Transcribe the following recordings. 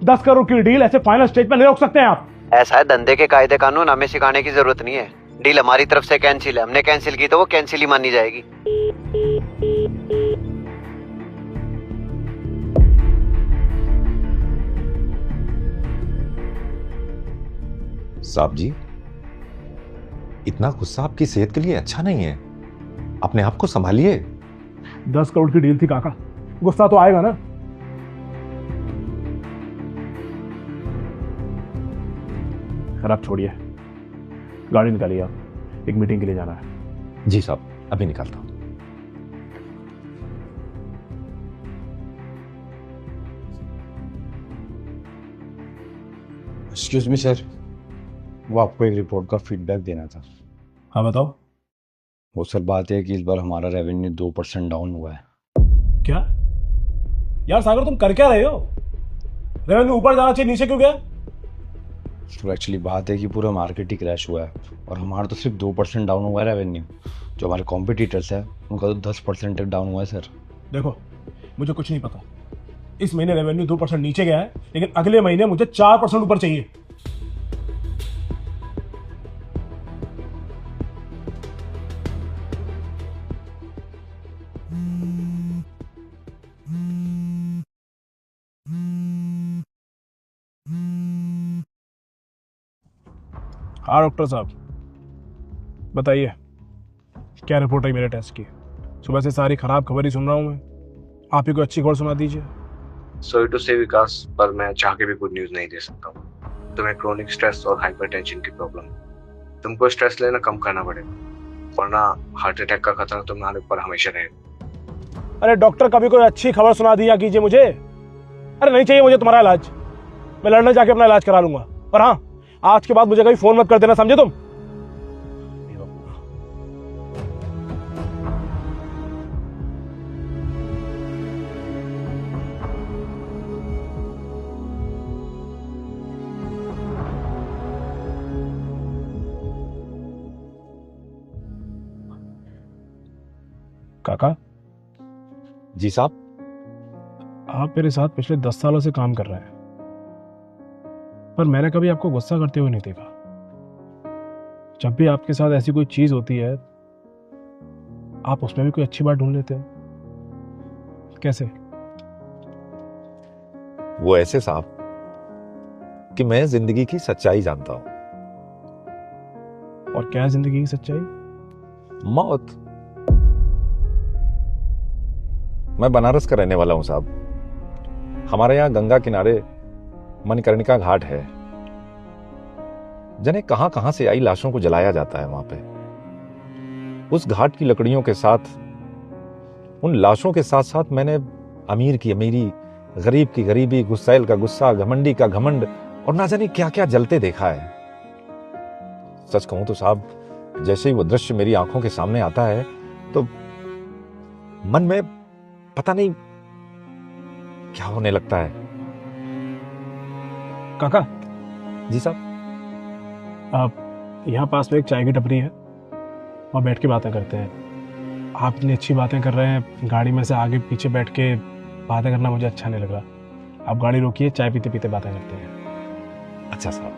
10 करोड़ की डील ऐसे final stage पे नहीं रोक सकते हैं आप। ऐसा है, धंधे के कायदे कानून हमें सिखाने की जरूरत नहीं है। डील हमारी तरफ से कैंसिल है, हमने कैंसिल की तो वो कैंसिल ही मानी जाएगी। साहब जी, इतना गुस्सा आपकी सेहत के लिए अच्छा नहीं है। अपने आप को संभालिए। 10 करोड़ की डील थी काका, गुस्सा तो आएगा ना। खैर आप छोड़िए, गाड़ी निकालिए, आप एक मीटिंग के लिए जाना है। जी साहब, अभी निकालता हूं। एक्सक्यूज मी सर, वो आपको एक रिपोर्ट का फीडबैक देना था। हाँ बताओ। वो सर बात है कि इस बार हमारा रेवेन्यू 2% डाउन हुआ है। क्या यार सागर, तुम कर क्या रहे हो? रेवेन्यू ऊपर जाना चाहिए, नीचे क्यों गया? तो एक्चुअली बात है कि पूरा मार्केट ही क्रैश हुआ है और हमारा तो सिर्फ 2% डाउन हुआ है रेवेन्यू। जो हमारे कॉम्पिटिटर्स है उनका तो 10% तक डाउन हुआ है सर। देखो, मुझे कुछ नहीं पता। इस महीने रेवेन्यू 2% नीचे गया है, लेकिन अगले महीने मुझे 4% ऊपर चाहिए। हाँ डॉक्टर साहब, बताइए क्या रिपोर्ट है मेरे टेस्ट की? सुबह से सारी खराब खबर ही सुन रहा हूँ मैं। आप ही को अच्छी खबर सुना दीजिए। सॉरी टू से विकास, पर मैं चाह के भी गुड न्यूज़ नहीं दे सकता हूँ। तुम्हें क्रोनिक स्ट्रेस और हाइपरटेंशन की प्रॉब्लम है। तुमको स्ट्रेस लेना कम करना पड़ेगा, वरना हार्ट अटैक का खतरा तुम्हारे ऊपर हमेशा रहेगा। अरे डॉक्टर, कभी कोई अच्छी खबर सुना दिया कीजिए मुझे। अरे नहीं चाहिए मुझे तुम्हारा इलाज, मैं लंदन जाके अपना इलाज करा लूंगा। और हाँ, आज के बाद मुझे कभी फोन मत कर देना, समझे तुम? काका जी साहब। आप मेरे साथ पिछले 10 सालों से काम कर रहे हैं, पर मैंने कभी आपको गुस्सा करते हुए नहीं देखा। जब भी आपके साथ ऐसी कोई चीज होती है, आप उसमें भी कोई अच्छी बात ढूंढ लेते हैं। कैसे? वो ऐसे साहब कि मैं जिंदगी की सच्चाई जानता हूं। और क्या है जिंदगी की सच्चाई? मौत। मैं बनारस का रहने वाला हूं साहब। हमारे यहां गंगा किनारे मणिकर्णिका घाट है। जने कहां कहां से आई लाशों को जलाया जाता है वहां पे। उस घाट की लकड़ियों के साथ, उन लाशों के साथ साथ मैंने अमीर की अमीरी, गरीब की गरीबी, गुस्सैल का गुस्सा, घमंडी का घमंड और ना जाने क्या क्या जलते देखा है। सच कहूं तो साहब, जैसे ही वो दृश्य मेरी आंखों के सामने आता है तो मन में पता नहीं क्या होने लगता है। काका जी साहब। आप यहाँ पास में एक चाय की टपरी है, वहाँ बैठ के बातें करते हैं। आप इतनी अच्छी बातें कर रहे हैं, गाड़ी में से आगे पीछे बैठ के बातें करना मुझे अच्छा नहीं लग रहा। आप गाड़ी रोकिए, चाय पीते पीते बातें करते हैं। अच्छा साहब,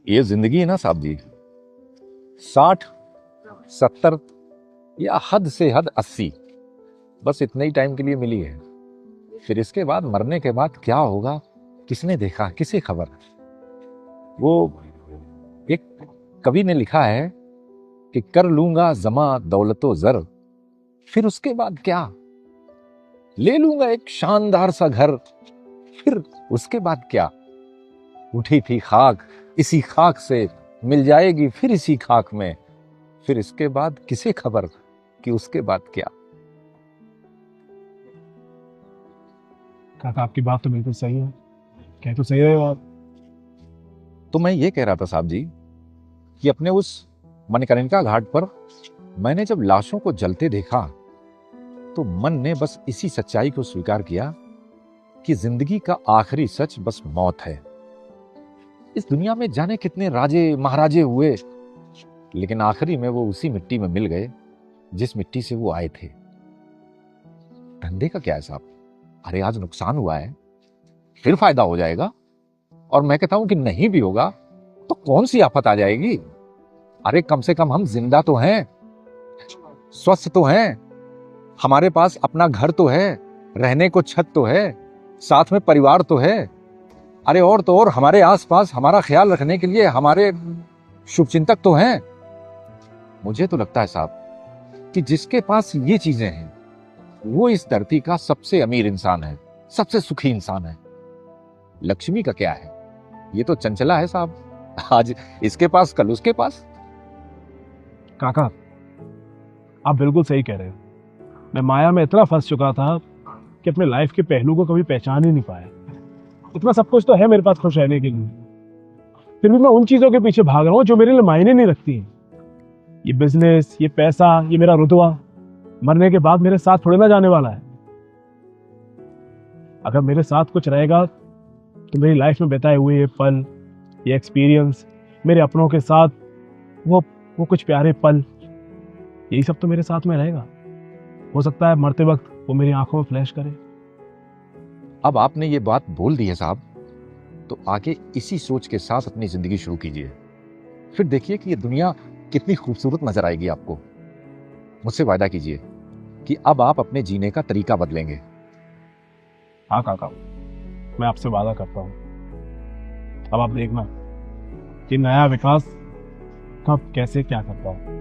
ये जिंदगी है ना साहब जी, 60, 70 या हद से हद 80, बस इतने ही टाइम के लिए मिली है। फिर इसके बाद मरने के बाद क्या होगा, किसने देखा, किसे खबर। वो एक कवि ने लिखा है कि कर लूंगा जमा दौलतो जर, फिर उसके बाद क्या, ले लूंगा एक शानदार सा घर, फिर उसके बाद क्या। उठी थी खाक, इसी खाक से मिल जाएगी फिर इसी खाक में, फिर इसके बाद किसे खबर कि उसके बाद क्या। काका आपकी बात तो बिल्कुल सही है, कह तो सही रहे हो आप। तो मैं ये कह रहा था साहब जी कि अपने उस मणिकर्णिका घाट पर मैंने जब लाशों को जलते देखा तो मन ने बस इसी सच्चाई को स्वीकार किया कि जिंदगी का आखिरी सच बस मौत है। इस दुनिया में जाने कितने राजे महाराजे हुए, लेकिन आखिरी में वो उसी मिट्टी में मिल गए जिस मिट्टी से वो आए थे। धंधे का क्या है साहब, अरे आज नुकसान हुआ है फिर फायदा हो जाएगा। और मैं कहता हूं कि नहीं भी होगा तो कौन सी आफत आ जाएगी। अरे कम से कम हम जिंदा तो हैं, स्वस्थ तो हैं, हमारे पास अपना घर तो है, रहने को छत तो है, साथ में परिवार तो है। अरे और तो और हमारे आसपास हमारा ख्याल रखने के लिए हमारे शुभचिंतक तो हैं। मुझे तो लगता है साहब कि जिसके पास ये चीजें हैं वो इस धरती का सबसे अमीर इंसान है, सबसे सुखी इंसान है। लक्ष्मी का क्या है, ये तो चंचला है साहब, आज इसके पास कल उसके पास। काका, आप बिल्कुल सही कह रहे हो। मैं माया में इतना फंस चुका था कि अपने लाइफ के पहलू को कभी पहचान ही नहीं पाया। इतना सब कुछ तो है मेरे पास खुश रहने के लिए, फिर भी मैं उन चीजों के पीछे भाग रहा हूँ जो मेरे लिए मायने नहीं रखती हैं। ये बिजनेस, ये पैसा, ये मेरा रुतबा मरने के बाद मेरे साथ थोड़े ना जाने वाला है। अगर मेरे साथ कुछ रहेगा तो मेरी लाइफ में बिताए हुए ये पल, ये एक्सपीरियंस, मेरे अपनों के साथ वो कुछ प्यारे पल, यही सब तो मेरे साथ में रहेगा। हो सकता है मरते वक्त वो मेरी आंखों में फ्लैश करे। अब आपने ये बात बोल दी है साहब, तो आगे इसी सोच के साथ अपनी जिंदगी शुरू कीजिए। फिर देखिए कि ये दुनिया कितनी खूबसूरत नजर आएगी आपको। मुझसे वायदा कीजिए कि अब आप अपने जीने का तरीका बदलेंगे। हाँ काका, मैं आपसे वादा करता हूँ। अब आप देखना कि नया विकास कब कैसे क्या करता हूँ।